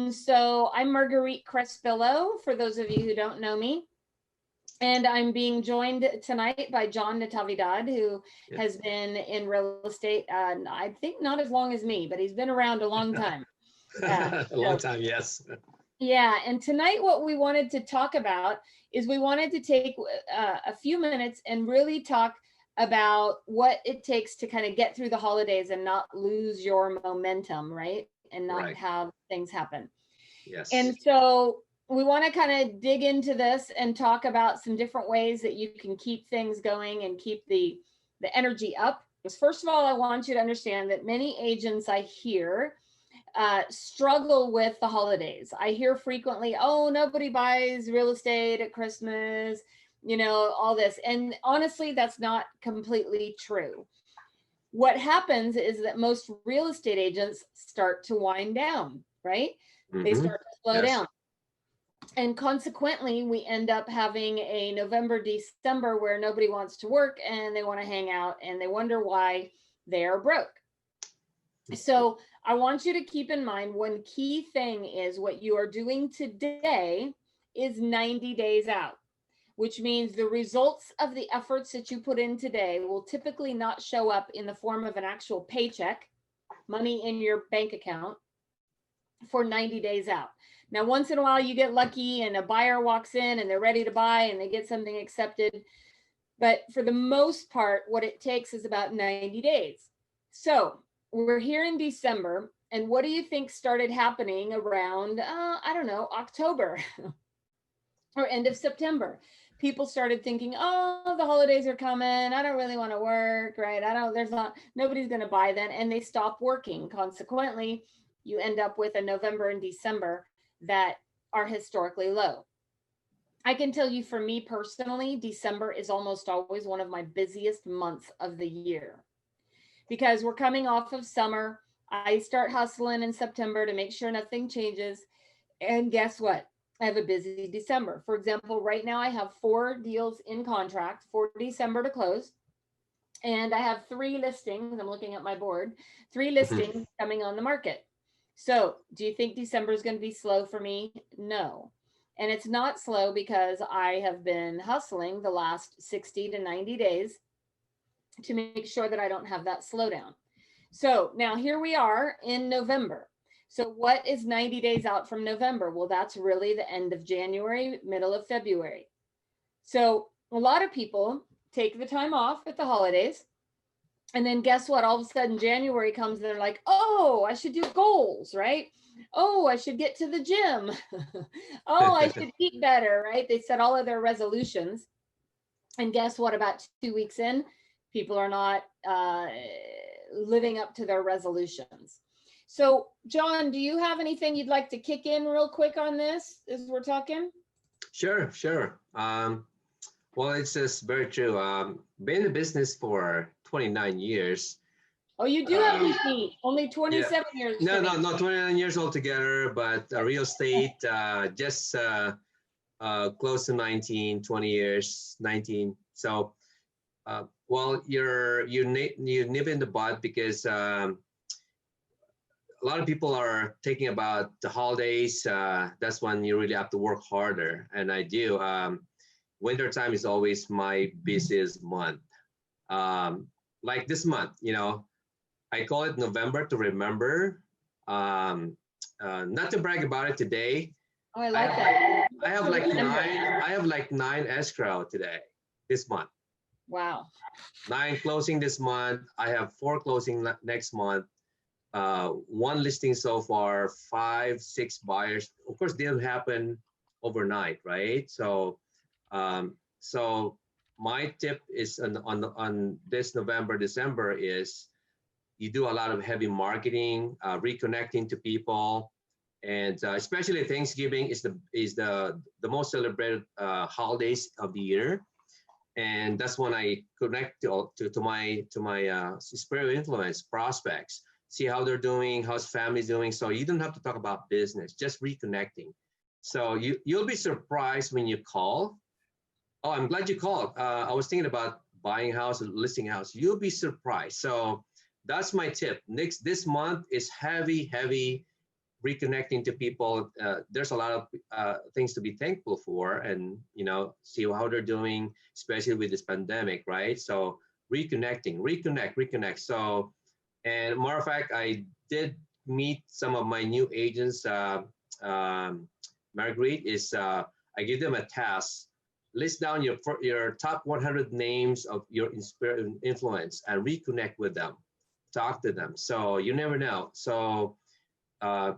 And so I'm Marguerite Crespillo, for those of you who don't know me. And I'm being joined tonight by John Natividad, who has been in real estate, I think not as long as me, but he's been around a long time. A long time, yes. Yeah, and tonight what we wanted to talk about is we wanted to take a few minutes and really talk about what it takes to kind of get through the holidays and not lose your momentum, right? And not have things happen. Yes. And so we want to kind of dig into this and talk about some different ways that you can keep things going and keep the energy up. Because first of all, I want you to understand that many agents I hear struggle with the holidays. I hear frequently, oh, nobody buys real estate at Christmas, you know, all this. And honestly, that's not completely true. What happens is that most real estate agents start to wind down, right? They start to slow down. And consequently, we end up having a November, December where nobody wants to work and they want to hang out and they wonder why they are broke. So I want you to keep in mind one key thing is what you are doing today is 90 days out, which means the results of the efforts that you put in today will typically not show up in the form of an actual paycheck, money in your bank account for 90 days out. Now, once in a while you get lucky and a buyer walks in and they're ready to buy and they get something accepted. But for the most part, what it takes is about 90 days. So we're here in December. And what do you think started happening around, I don't know, October or end of September? People started thinking, oh, the holidays are coming. I don't really want to work, right? Nobody's going to buy then. And they stop working. Consequently, you end up with a November and December that are historically low. I can tell you for me personally, December is almost always one of my busiest months of the year because we're coming off of summer. I start hustling in September to make sure nothing changes. And guess what? I have a busy December. For example, right now I have 4 deals in contract for December to close. And I have 3 listings. I'm looking at my board, 3 listings coming on the market. So do you think December is going to be slow for me? No. And it's not slow because I have been hustling the last 60 to 90 days to make sure that I don't have that slowdown. So now here we are in November. So what is 90 days out from November? Well, that's really the end of January, middle of February. So a lot of people take the time off at the holidays. And then guess what? All of a sudden January comes and they're like, oh, I should do goals, right? Oh, I should get to the gym. Oh, I should eat better, right? They set all of their resolutions. And guess what? About 2 weeks in, people are not living up to their resolutions. So, John, do you have anything you'd like to kick in real quick on this as we're talking? Sure. Well, it's just very true. Been in the business for 29 years. Oh, you do have me beat. Only 27 years. No, 29 years altogether, but real estate, just close to 19, 20 years, 19. So, well, you nip in the bud because a lot of people are thinking about the holidays. That's when you really have to work harder, and I do. Winter time is always my busiest month. Like this month, you know, I call it November to remember. Not to brag about it today. Oh, I like that. I have like 9 escrow today, this month. Wow. 9 closing this month. I have 4 closing next month. 1 listing so far, 5, 6 buyers. Of course, they don't happen overnight, right? So my tip is on this November, December is you do a lot of heavy marketing, reconnecting to people, and especially Thanksgiving is the most celebrated holidays of the year, and that's when I connect to my sphere of influence prospects, see how they're doing, how's families doing. So you don't have to talk about business, just reconnecting. So you'll be surprised when you call. Oh, I'm glad you called. I was thinking about buying a house, listing a house. You'll be surprised. So that's my tip. This month is heavy reconnecting to people. There's a lot of things to be thankful for, and see how they're doing, especially with this pandemic, right? So reconnect. So, and matter of fact, I did meet some of my new agents. Marguerite, is I give them a task. List down your top 100 names of your influence and reconnect with them. Talk to them. So you never know. So uh,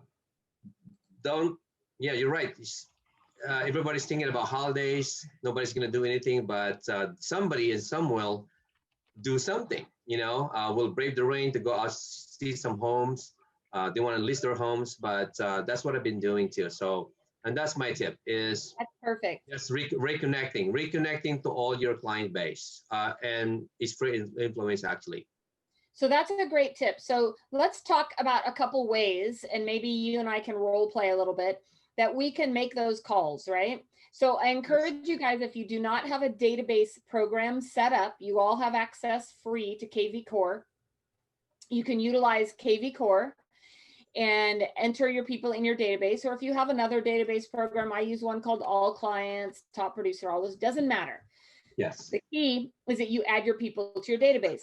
don't. Yeah, you're right. Everybody's thinking about holidays. Nobody's gonna do anything, but somebody and some will do something. Will brave the rain to go out see some homes. They want to list their homes, but that's what I've been doing too. So, and that's my tip is That's perfect. just reconnecting to all your client base, and it's free influence actually. So that's a great tip. So let's talk about a couple ways, and maybe you and I can role play a little bit that we can make those calls, right? So I encourage you guys, if you do not have a database program set up, you all have access free to KV Core. You can utilize KV Core and enter your people in your database. Or if you have another database program, I use one called All Clients, Top Producer, all those, doesn't matter. Yes. The key is that you add your people to your database.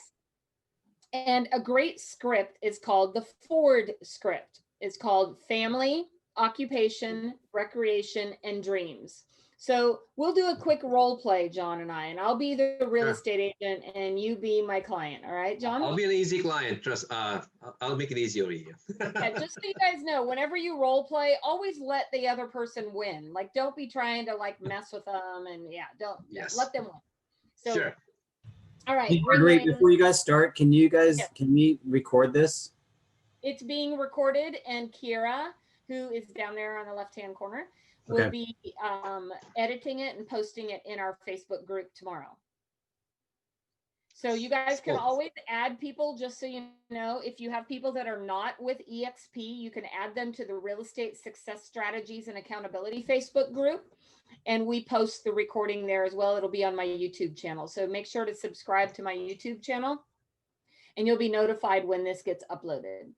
And a great script is called the Ford script. It's called family, occupation, recreation, and dreams. So we'll do a quick role play, John and I, and I'll be the real estate agent and you be my client. All right, John? I'll be an easy client. Trust. I'll make it easy over you. Yeah, just so you guys know, whenever you role play, always let the other person win. Like, don't be trying to like mess with them, and don't. Yes. Let them win. So, sure. All right. Hey, Marguerite, before you guys start, can we record this? It's being recorded, and Kira, who is down there on the left-hand corner, will be editing it and posting it in our Facebook group tomorrow. So you guys can always add people, just so you know. If you have people that are not with EXP, you can add them to the Real Estate Success Strategies and Accountability Facebook group. And we post the recording there as well. It'll be on my YouTube channel. So make sure to subscribe to my YouTube channel, and you'll be notified when this gets uploaded.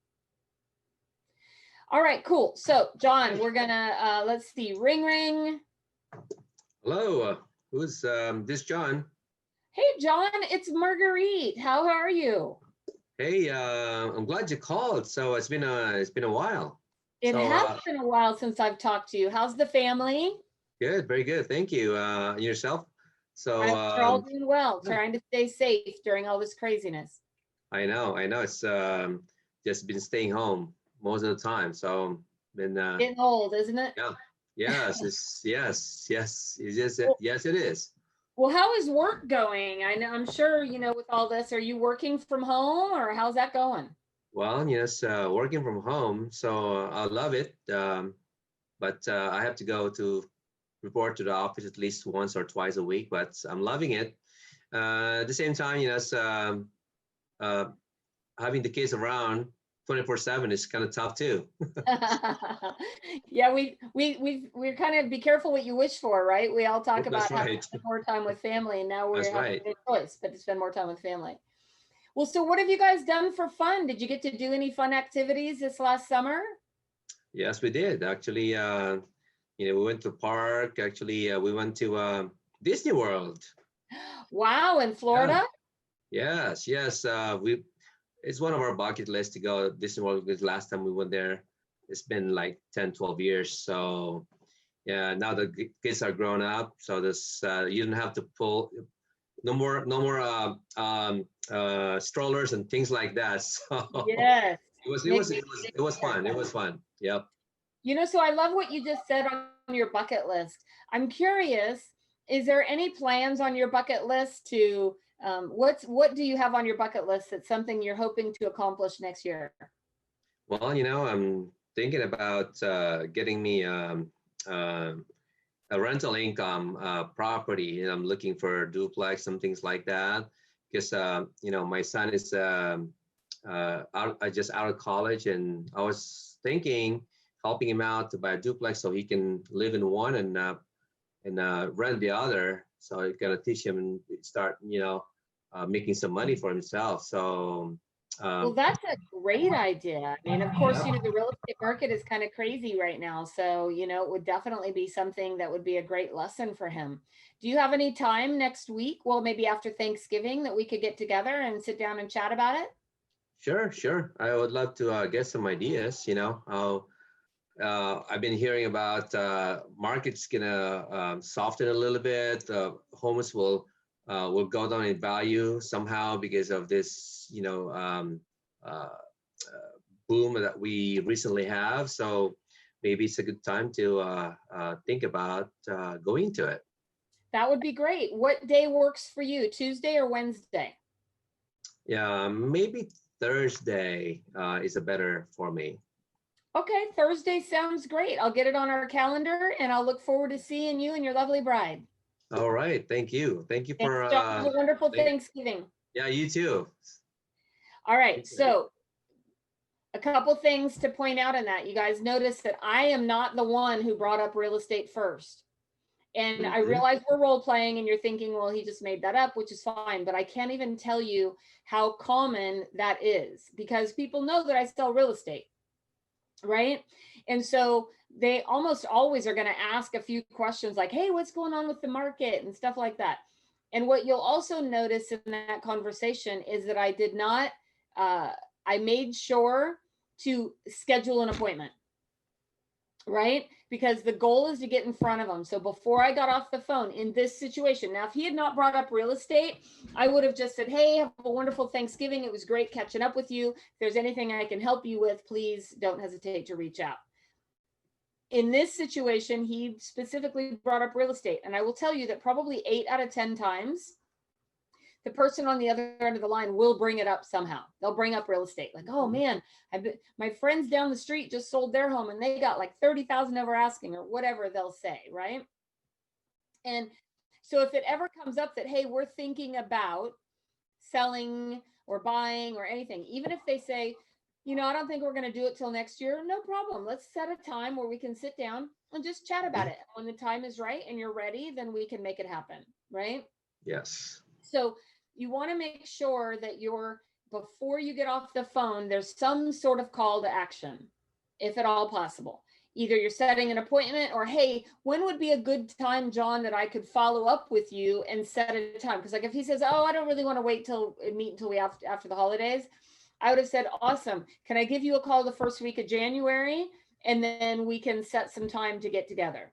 All right, cool. So John, we're gonna, let's see, ring, ring. Hello, who's this John? Hey, John, it's Marguerite. How are you? Hey, I'm glad you called. So it's been a while. It has been a while since I've talked to you. How's the family? Good, very good. Thank you. Yourself? So we're all doing well, trying to stay safe during all this craziness. I know. It's just been staying home most of the time. So been getting old, isn't it? Yeah. Yes. Yes. Yes, it is. Well, how is work going? I'm sure, with all this, are you working from home, or how's that going? Well, yes, working from home. So I love it. But I have to go to report to the office at least once or twice a week, but I'm loving it. At the same time, having the kids around 24/7 is kind of tough too. Yeah, we're kind of be careful what you wish for, right? We all talk about having to spend more time with family, and now we're having a choice, but to spend more time with family. Well, so what have you guys done for fun? Did you get to do any fun activities this last summer? Yes, we did. Actually, we went to the park. Actually, we went to Disney World. Wow, in Florida? Yeah. Yes. It's one of our bucket lists to go to Disney World, because last time we went there, it's been like 10, 12 years. So yeah, now the kids are grown up. So this, you don't have to pull, no more strollers and things like that. So yes, it was fun. It was fun. Yep. So I love what you just said on your bucket list. I'm curious, is there any plans on your bucket list to, what do you have on your bucket list that's something you're hoping to accomplish next year? Well, I'm thinking about getting me a rental income property, and I'm looking for a duplex, some things like that, because my son is just out of college, and I was thinking helping him out to buy a duplex so he can live in one and rent the other, so it's gonna teach him and start making some money for himself. So Well, that's a great idea. I mean, of course, Yeah. the real estate market is kind of crazy right now. So, it would definitely be something that would be a great lesson for him. Do you have any time next week? Well, maybe after Thanksgiving that we could get together and sit down and chat about it? Sure, sure. I would love to get some ideas. How I've been hearing about markets gonna soften a little bit. Homes will go down in value somehow because of this, boom that we recently have. So maybe it's a good time to think about going to it. That would be great. What day works for you? Tuesday or Wednesday? Yeah, maybe Thursday is a better for me. Okay, Thursday sounds great. I'll get it on our calendar and I'll look forward to seeing you and your lovely bride. All right, thank you. Thank you Thanks, for John. Have a wonderful thank- Thanksgiving. yeah, you too. All right, so a couple things to point out in that. You guys notice that I am not the one who brought up real estate first. And I Mhm. realize we're role playing and you're thinking, well, he just made that up, which is fine. But I can't even tell you how common that is because people know that I sell real estate, right? And so they almost always are going to ask a few questions like, hey, what's going on with the market and stuff like that. And what you'll also notice in that conversation is that I did not, I made sure to schedule an appointment, right? Because the goal is to get in front of them. So before I got off the phone in this situation, now, if he had not brought up real estate, I would have just said, hey, have a wonderful Thanksgiving. It was great catching up with you. If there's anything I can help you with, please don't hesitate to reach out. In this situation, he specifically brought up real estate. And I will tell you that probably 8 out of 10 times, the person on the other end of the line will bring it up somehow. They'll bring up real estate. Like, oh man, my friends down the street just sold their home and they got like 30,000 over asking or whatever they'll say, right? And so if it ever comes up that, hey, we're thinking about selling or buying or anything, even if they say, I don't think we're going to do it till next year, no problem. Let's set a time where we can sit down and just chat about it. When the time is right and you're ready, then we can make it happen, right? Yes. So you want to make sure that before you get off the phone, there's some sort of call to action, if at all possible. Either you're setting an appointment or, hey, when would be a good time, John, that I could follow up with you and set a time? Because like if he says, oh, I don't really want to meet until after the holidays, I would have said, awesome. Can I give you a call the first week of January? And then we can set some time to get together.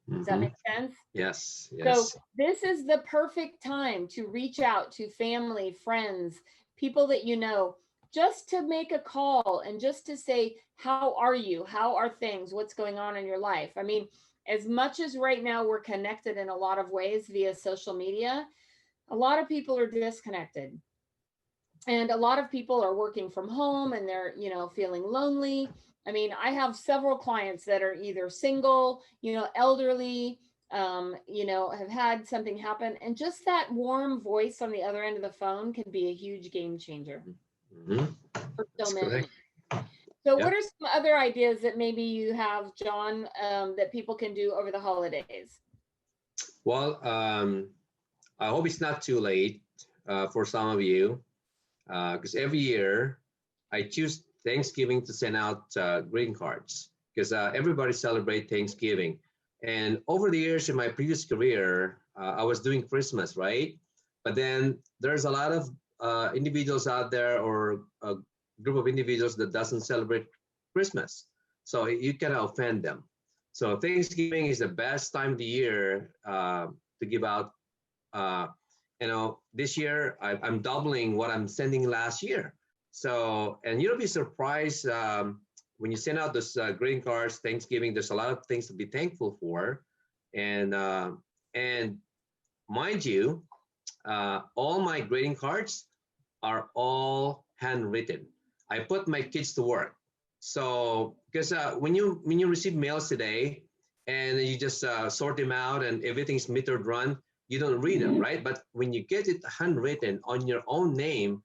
Does that make sense? Yes, So yes. this is the perfect time to reach out to family, friends, people that you know, just to make a call and just to say, how are you? How are things? What's going on in your life? I mean, as much as right now we're connected in a lot of ways via social media, a lot of people are disconnected. And a lot of people are working from home and they're, feeling lonely. I mean, I have several clients that are either single, elderly, have had something happen. And just that warm voice on the other end of the phone can be a huge game changer for so many. So what are some other ideas that maybe you have, John, that people can do over the holidays? Well, I hope it's not too late for some of you, because every year I choose Thanksgiving to send out greeting cards because everybody celebrates Thanksgiving. And over the years in my previous career, I was doing Christmas, right? But then there's a lot of individuals out there or a group of individuals that doesn't celebrate Christmas. So you cannot offend them. So Thanksgiving is the best time of the year to give out. This year I'm doubling what I'm sending last year. So, and you'll be surprised when you send out those greeting cards, Thanksgiving, there's a lot of things to be thankful for. And mind you, all my greeting cards are all handwritten. I put my kids to work. So, because when you receive mails today and you just sort them out and everything's metered run, you don't read them, right? But when you get it handwritten on your own name,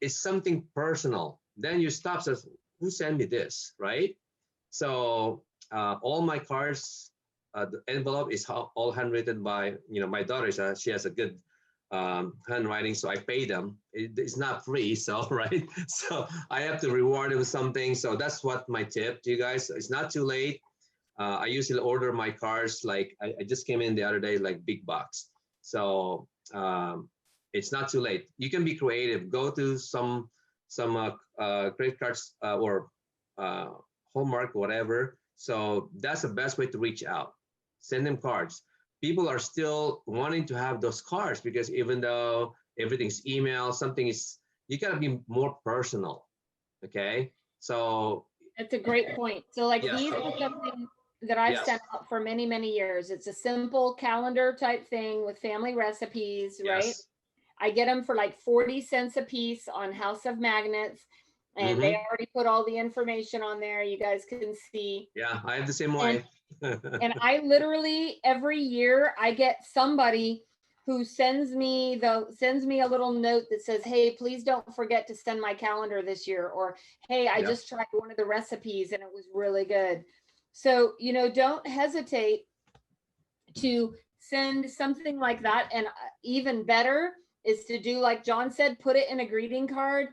it's something personal. Then you stop, says, who sent me this, right? So all my cards, the envelope is all handwritten by, my daughter. She has a good handwriting, so I pay them. It's not free, so right. So I have to reward them with something. So that's what my tip to you guys. It's not too late. I usually order my cards like I just came in the other day, like big box. So it's not too late. You can be creative. Go to some credit cards or Hallmark, whatever. So that's the best way to reach out. Send them cards. People are still wanting to have those cards because even though everything's email, something is, you gotta be more personal. Okay. So That's a great point. So like yes, these are something that I've yes, sent out for many, many years. It's a simple calendar type thing with family recipes, right? yes. I get them for like 40 cents a piece on House of Magnets. And they Mm-hmm. already put all the information on there. You guys can see. Yeah, I have the same And, way. and I literally every year I get somebody who sends me a little note that says, hey, please don't forget to send my calendar this year, or hey, I Yeah. just tried one of the recipes and it was really good. So, you know, don't hesitate to send something like that. And even better is to do like John said, put it in a greeting card.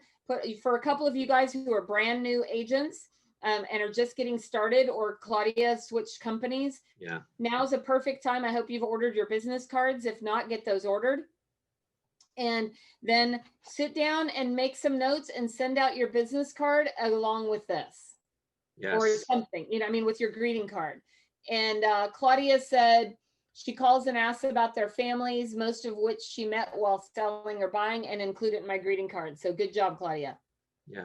For a couple of you guys who are brand new agents and are just getting started, or Claudia switched companies, Yeah. now's a perfect time. I hope you've ordered your business cards. If not, get those ordered. And then sit down and make some notes and send out your business card along with this. Yes. Or something, you know, I mean, with your greeting card. And Claudia said she calls and asks about their families, most of which she met while selling or buying, and include it in my greeting card. So good job, Claudia. Yeah.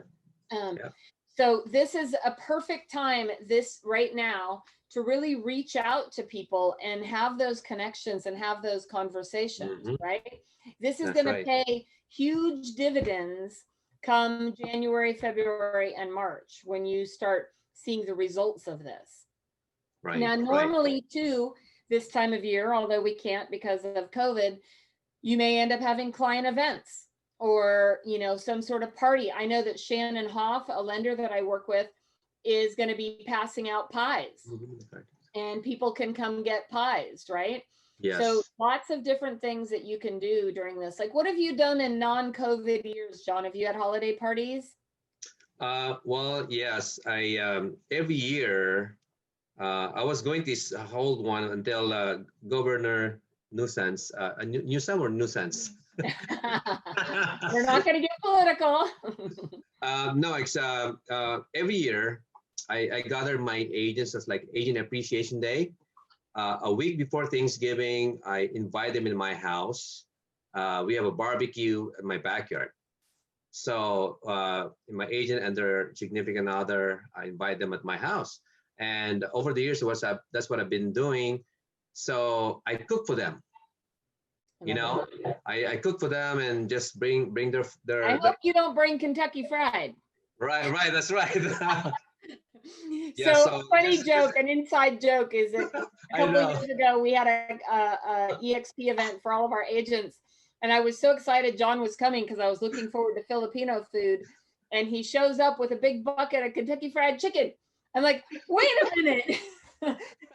Yeah. So this is a perfect time, this right now, to really reach out to people and have those connections and have those conversations, Mm-hmm. right? This is That's going to pay huge dividends come January, February, and March when you start seeing the results of this. Right. Now, normally too, this time of year, although we can't because of COVID, you may end up having client events or, you know, some sort of party. I know that Shannon Hoff, a lender that I work with, is going to be passing out pies, and people can come get pies, right? Yes. So lots of different things that you can do during this. Like, what have you done in non-COVID years, John? Have you had holiday parties? Well, yes. I every year I was going to hold one until Governor Nuisance, Newsom or Nuisance. We're not going to get political. No, it's every year I gather my agents as like Agent Appreciation Day. A week before Thanksgiving, I invite them in my house. We have a barbecue in my backyard. So my agent and their significant other, I invite them at my house. And over the years, that's what I've been doing. So I cook for them. You know, I cook for them and just bring their. I hope you don't bring Kentucky Fried. Right, that's right. Yeah, so funny joke, an inside joke is that a couple of years ago we had a EXP event for all of our agents, and I was so excited John was coming because I was looking forward to Filipino food, and he shows up with a big bucket of Kentucky Fried Chicken. I'm like, wait a minute.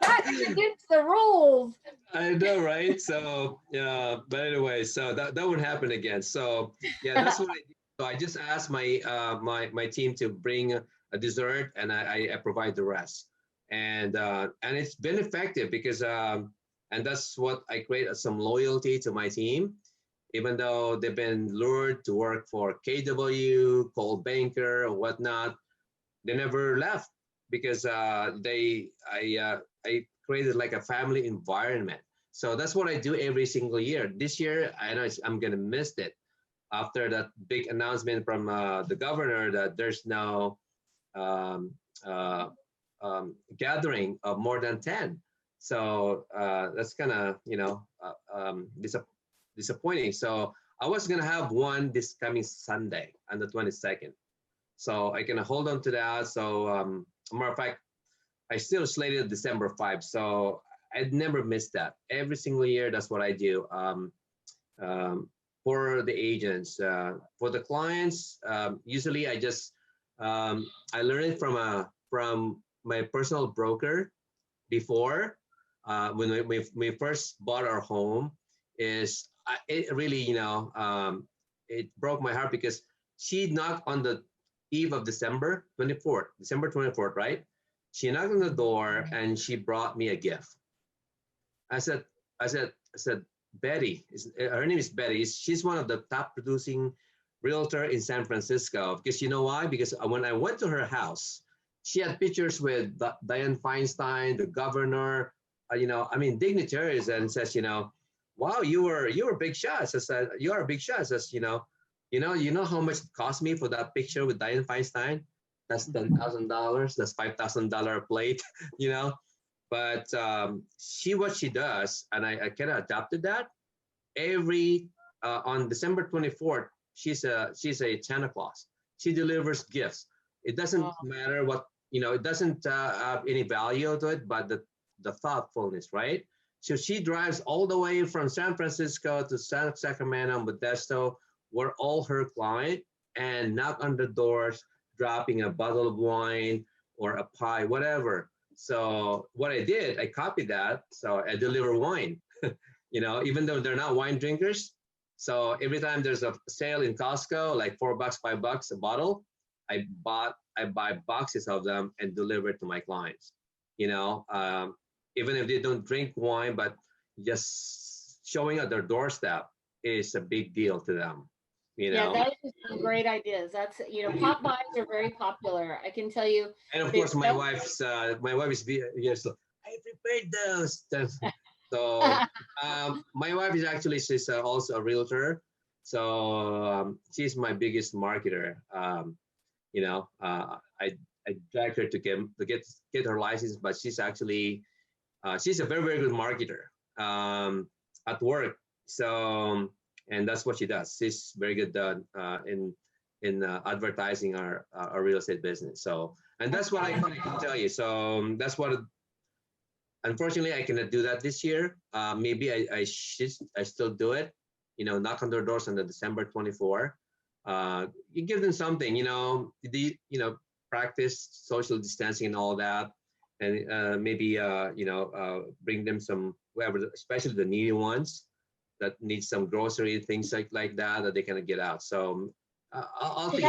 That's against the rules. I know, right? So yeah, but anyway, so that would happen again. So yeah, that's what I did. So I just asked my my team to bring a dessert, and I provide the rest. And it's been effective because and that's what I create some loyalty to my team, even though they've been lured to work for KW, Cold Banker, or whatnot. They never left because I created like a family environment. So that's what I do every single year. This year, I know I'm gonna miss it after that big announcement from the governor that there's no gathering of more than 10. So that's kind of, you know, disappointing. So I was gonna have one this coming Sunday on the 22nd. So I can hold on to that. So matter of fact, I still slated December 5. So I'd never miss that. Every single year, that's what I do. For the agents, for the clients, usually I just I learned it from my personal broker before when we first bought our home. Is it really, it broke my heart because she knocked on the eve of December 24th, right? She knocked on the door and she brought me a gift. I said, I said, Betty, her name is Betty. She's one of the top producing realtor in San Francisco. Because you know why? Because when I went to her house, she had pictures with Dianne Feinstein, the governor, dignitaries, and says, wow, you were big shots. I said, you are a big shot. I says, you know how much it cost me for that picture with Dianne Feinstein? That's $10,000. That's $5,000 a plate, But what she does, and I kind of adopted that. Every on December 24th, she's a Santa Claus. She delivers gifts. It doesn't matter what it doesn't have any value to it, but the thoughtfulness, right? So she drives all the way from San Francisco to Sacramento, Modesto, where all her client, and knock on the doors, dropping a bottle of wine or a pie, whatever. So what I did, I copied that. So I deliver wine, even though they're not wine drinkers. So every time there's a sale in Costco, like $4, $5 a bottle, I buy boxes of them and deliver it to my clients. Even if they don't drink wine, but just showing at their doorstep is a big deal to them. Yeah, that is some great ideas. That's, pop buys are very popular. I can tell you. And of course, my wife is so I prepared those. So my wife is actually, she's also a realtor. So she's my biggest marketer. I dragged her to get her license, but she's actually she's a very, very good marketer at work. So and that's what she does. She's very good in advertising our real estate business. So and that's what I can tell you. So that's what. Unfortunately, I cannot do that this year. Maybe I still do it. Knock on their doors on the December 24. You give them something. Practice social distancing and all that, and maybe bring them some whoever, especially the needy ones that need some grocery things like that they can get out. So I'll think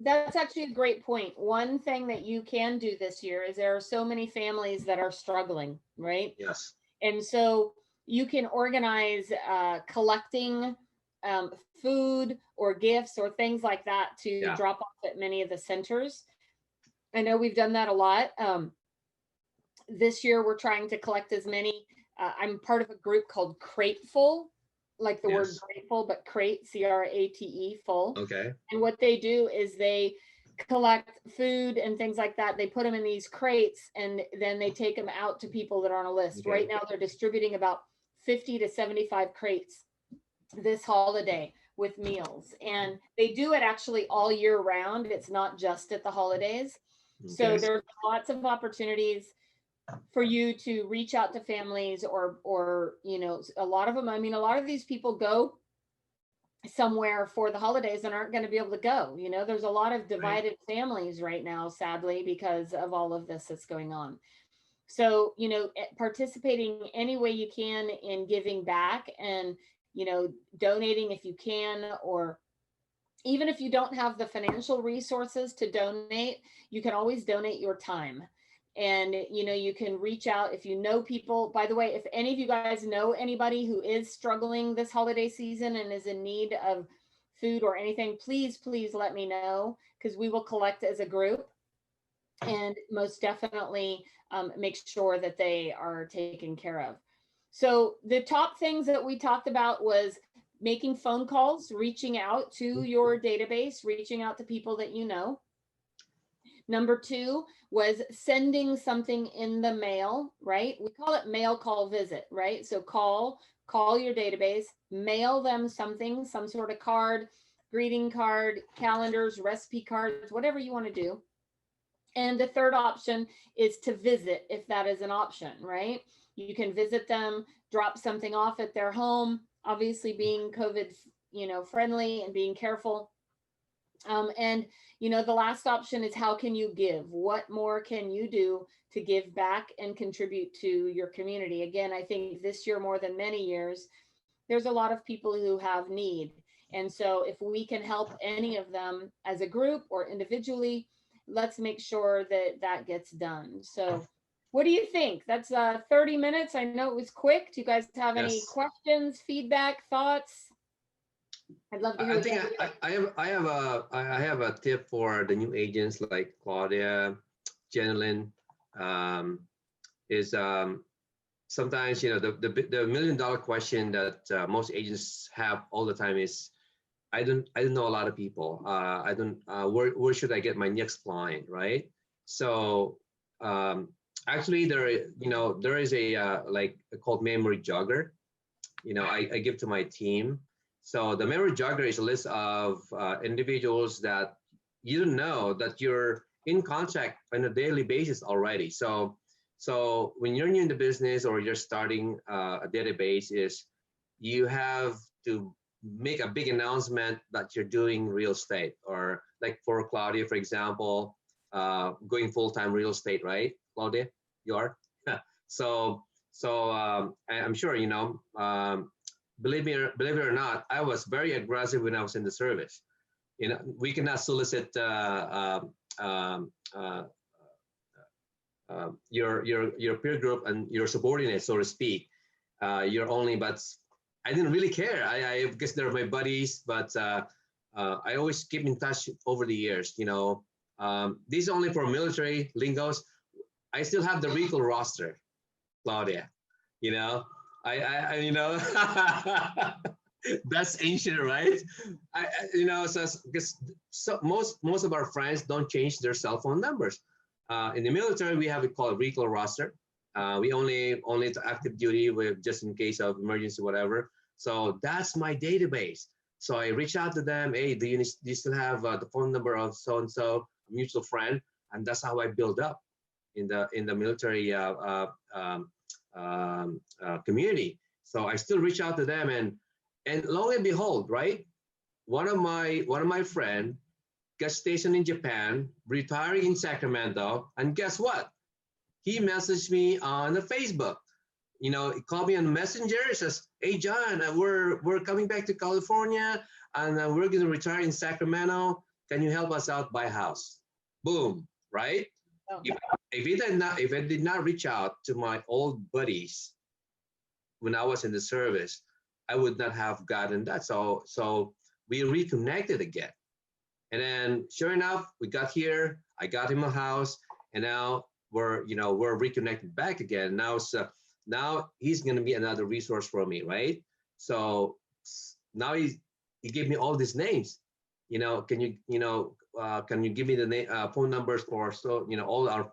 that's actually a great point. One thing that you can do this year is there are so many families that are struggling, right? Yes. And so you can organize collecting food or gifts or things like that to drop off at many of the centers. I know we've done that a lot. This year we're trying to collect as many. I'm part of a group called Crateful, like the word grateful, but crate, CRATE, full. Okay. And what they do is they collect food and things like that. They put them in these crates and then they take them out to people that are on a list. Okay. Right now they're distributing about 50 to 75 crates this holiday with meals. And they do it actually all year round. It's not just at the holidays. Okay. So there's lots of opportunities for you to reach out to families or a lot of them. I mean, a lot of these people go somewhere for the holidays and aren't going to be able to go. There's a lot of divided families right now, sadly, because of all of this that's going on. So, participating any way you can in giving back and, donating if you can, or even if you don't have the financial resources to donate, you can always donate your time. And, you can reach out if you know people. By the way, if any of you guys know anybody who is struggling this holiday season and is in need of food or anything, please let me know, because we will collect as a group and most definitely make sure that they are taken care of. So the top things that we talked about was making phone calls, reaching out to your database, reaching out to people that you know. Number 2 was sending something in the mail, right? We call it mail call visit, right? So call your database, mail them something, some sort of card, greeting card, calendars, recipe cards, whatever you want to do. And the third option is to visit, if that is an option, right? You can visit them, drop something off at their home, obviously being COVID, friendly and being careful. And, the last option is how can you give? What more can you do to give back and contribute to your community? Again, I think this year more than many years, there's a lot of people who have need. And so if we can help any of them as a group or individually, let's make sure that that gets done. So what do you think? That's 30 minutes. I know it was quick. Do you guys have any Yes. questions, feedback, thoughts? I'd love to hear. I think I have a tip for the new agents like Claudia, Jenilyn, is sometimes, you know, the $1 million question that most agents have all the time is, I don't know a lot of people. I don't where should I get my next client, right? So actually there, you know, there is a like called memory jogger. You know, I give to my team. So the memory jogger is a list of individuals that you know that you're in contact on a daily basis already. So when you're new in the business or you're starting a database, is you have to make a big announcement that you're doing real estate, or like for Claudia, for example, going full-time real estate, right? Claudia, you are? so I'm sure, you know, believe it or not, I was very aggressive when I was in the service. You know, we cannot solicit your peer group and your subordinates, so to speak. You're only, but I didn't really care. I guess they're my buddies, but I always keep in touch over the years. You know, this is only for military lingos. I still have the recall roster, Claudia. You know, I you know, that's ancient, right? You know, so because most of our friends don't change their cell phone numbers. In the military, we have it called recall roster. We only to active duty with just in case of emergency, whatever. So that's my database. So I reach out to them. Hey, do you still have the phone number of so and so, a mutual friend? And that's how I build up in the military community. So I still reach out to them, and lo and behold, right? One of my friend got stationed in Japan, retiring in Sacramento, and guess what? He messaged me on the Facebook. You know, he called me on Messenger. He says, "Hey John, we're coming back to California, and we're going to retire in Sacramento. Can you help us out buy a house?" Boom, right? Oh. If I did not reach out to my old buddies when I was in the service, I would not have gotten that. So we reconnected again. And then sure enough, we got here, I got him a house, and now we're reconnected back again. Now he's going to be another resource for me, right? So now he gave me all these names. You know, can you give me the phone numbers for all our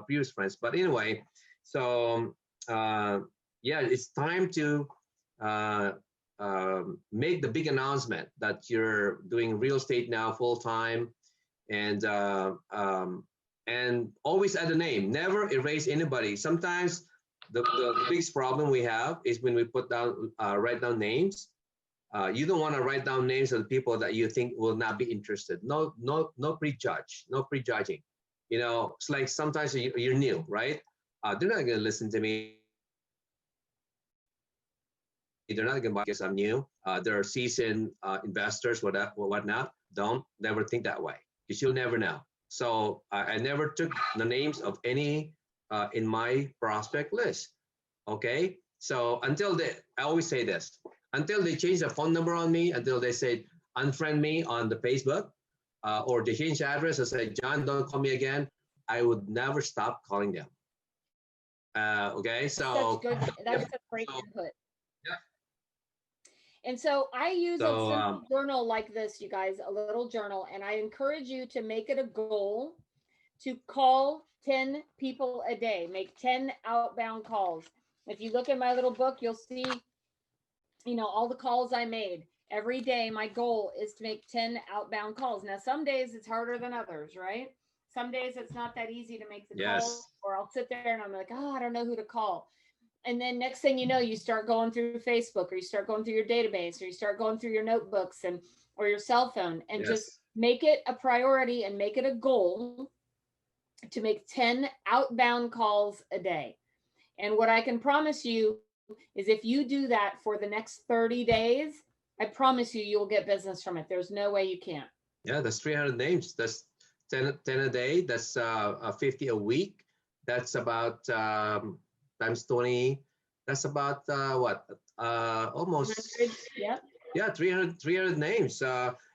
previous friends? But anyway, so yeah, it's time to make the big announcement that you're doing real estate now full time, and always add a name. Never erase anybody. Sometimes the biggest problem we have is when we write down names. You don't want to write down names of the people that you think will not be interested. No prejudging. You know, it's like sometimes you're new, right? They're not going to listen to me. They're not going to buy because I'm new. They're seasoned investors, whatnot. Don't never think that way, because you'll never know. So I never took the names of any in my prospect list. Okay, so I always say this, until they change the phone number on me, until they say unfriend me on the Facebook, or they change the address and say, John, don't call me again, I would never stop calling them. Okay, so that's a great input. Yeah. And so I use a simple journal like this, you guys, a little journal, and I encourage you to make it a goal to call 10 people a day, make 10 outbound calls. If you look at my little book, you'll see, all the calls I made every day. My goal is to make 10 outbound calls. Now, some days it's harder than others, right? Some days it's not that easy to make the calls, or I'll sit there and I'm like, I don't know who to call. And then next thing you know, you start going through Facebook, or you start going through your database, or you start going through your notebooks or your cell phone, and just make it a priority and make it a goal to make 10 outbound calls a day. And what I can promise you is if you do that for the next 30 days, I promise you, you'll get business from it. There's no way you can't. Yeah, that's 300 names. That's 10 a day. That's 50 a week. That's about times 20. That's about what? Almost. 100, yep. Yeah, 300 names.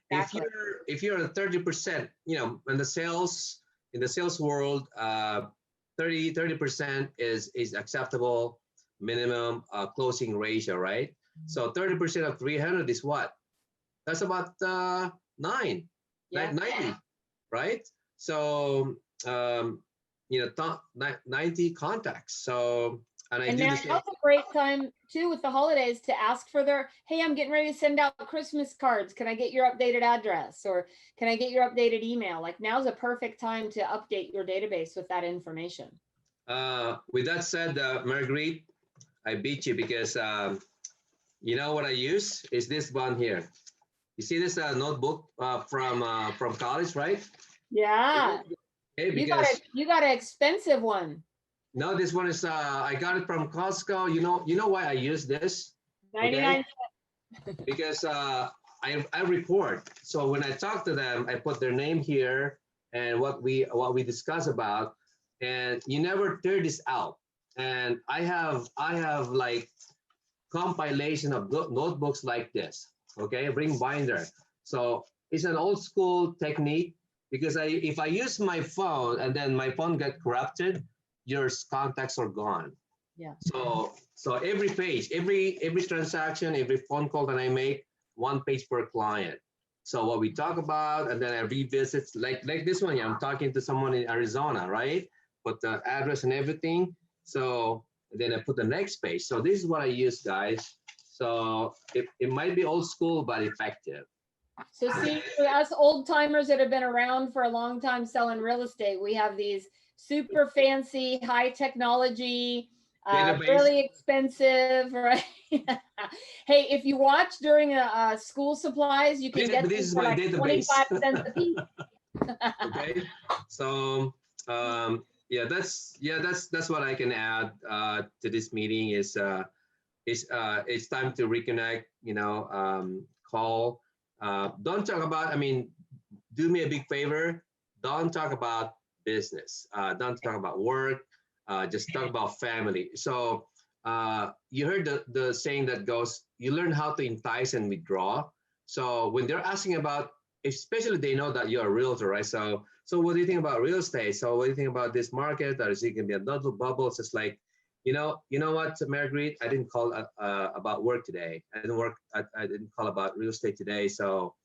Exactly. If you're at 30%, you know, in the sales world, 30% is acceptable minimum closing ratio, right? So 30% of 300 is what? That's about 90, right? So you know, 90 contacts. So and I do now the same. that's a great time too with the holidays to ask for their, hey, I'm getting ready to send out Christmas cards. Can I get your updated address, or can I get your updated email? Like, now's a perfect time to update your database with that information. With that said, Marguerite, I beat you because you know what I use is this one here. You see this notebook from college, right? Yeah. Okay, You got an expensive one. No, this one is I got it from Costco. You know why I use this? 99 okay? Because I record. So when I talk to them, I put their name here and what we discuss about, and you never tear this out. And I have like compilation of notebooks like this. Okay, ring binder. So it's an old school technique because if I use my phone and then my phone got corrupted, your contacts are gone. Yeah. So every page, every transaction, every phone call that I make, 1 page per client. So what we talk about, and then I revisit, like this one. I'm talking to someone in Arizona, right? Put the address and everything. So then I put the next page. So this is what I use, guys. So it might be old school, but effective. So see, for us old timers that have been around for a long time selling real estate, we have these super fancy, high technology, really expensive, right? Hey, if you watch during a school supplies, you can get this is for my like database. 25 cents a piece. Okay, so yeah, that's what I can add to this meeting. Is it's time to reconnect. You know, call. Don't talk about. I mean, do me a big favor. Don't talk about business. Don't talk about work. Just talk about family. So you heard the saying that goes, you learn how to entice and withdraw. So when they're asking about, especially they know that you're a realtor, right? So what do you think about real estate? So what do you think about this market? Or is it gonna be another bubble? It's just like, you know what, Marguerite, I didn't call about work today. I didn't call about real estate today. So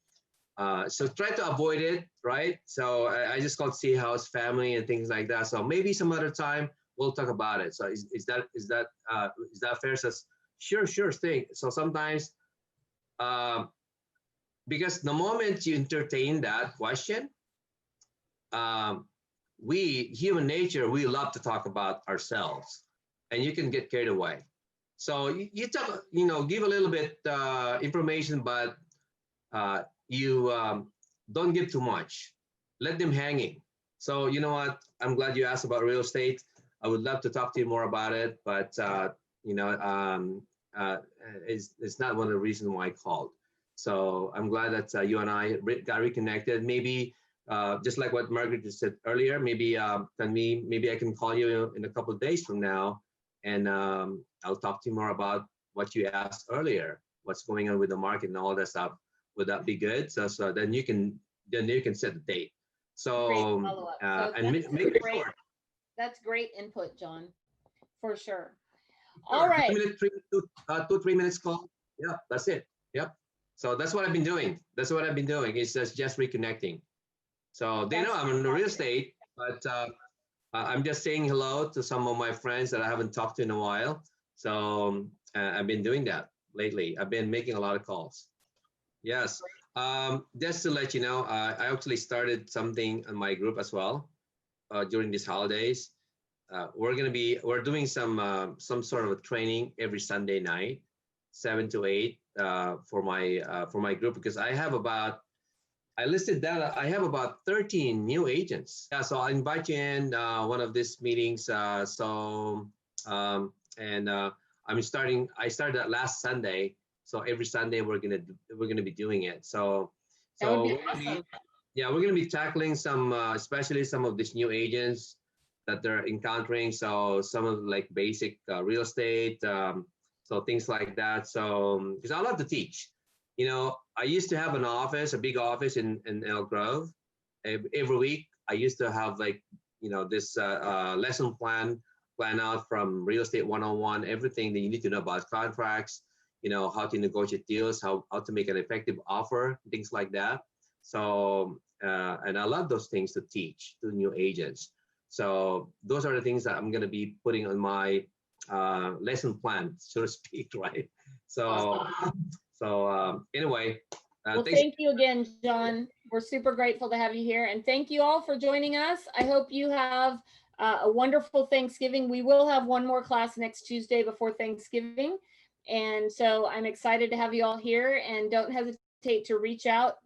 try to avoid it, right? So I just called to see how's family and things like that. So maybe some other time we'll talk about it. So is that fair? Says sure thing. So sometimes because the moment you entertain that question, we human nature, we love to talk about ourselves, and you can get carried away. So you talk, give a little bit information, but you don't give too much. Let them hanging. So you know what? I'm glad you asked about real estate. I would love to talk to you more about it, but it's not one of the reasons why I called. So I'm glad that you and I got reconnected. Maybe just like what Margaret just said earlier, maybe maybe I can call you in a couple of days from now, and I'll talk to you more about what you asked earlier, what's going on with the market and all that stuff. Would that be good? So then you can set the date. So and make it short. That's great input, John, for sure. All right. 2-3 minutes call. Yeah, that's it. Yep. So that's what I've been doing. It's just reconnecting. So they know I'm in the real estate, but I'm just saying hello to some of my friends that I haven't talked to in a while. So I've been doing that lately. I've been making a lot of calls. Yes. Just to let you know, I actually started something in my group as well during these holidays. We're doing some sort of a training every Sunday night, 7 to 8 for my group, because I listed that I have about 13 new agents. Yeah, so I'll invite you in one of these meetings. I started that last Sunday. So every Sunday we're gonna be doing it. So That would be we're gonna awesome. yeah, we're gonna be tackling some, especially some of these new agents that they're encountering. So some of like basic real estate, so things like that. So because I love to teach, you know, I used to have an office, a big office in Elk Grove. Every week, I used to have like, you know, this lesson plan out from real estate 101, everything that you need to know about contracts, you know, how to negotiate deals, how to make an effective offer, things like that. So, and I love those things to teach to new agents. So those are the things that I'm going to be putting on my lesson plan, so to speak, right? So, Awesome. anyway, Well, thanks. thank you again, John. We're super grateful to have you here. And thank you all for joining us. I hope you have a wonderful Thanksgiving. We will have one more class next Tuesday before Thanksgiving. And so I'm excited to have you all here, and don't hesitate to reach out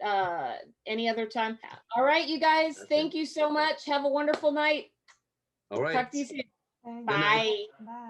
any other time. All right, you guys, thank you so much. Have a wonderful night. All right. Talk to you soon. Good night. Bye.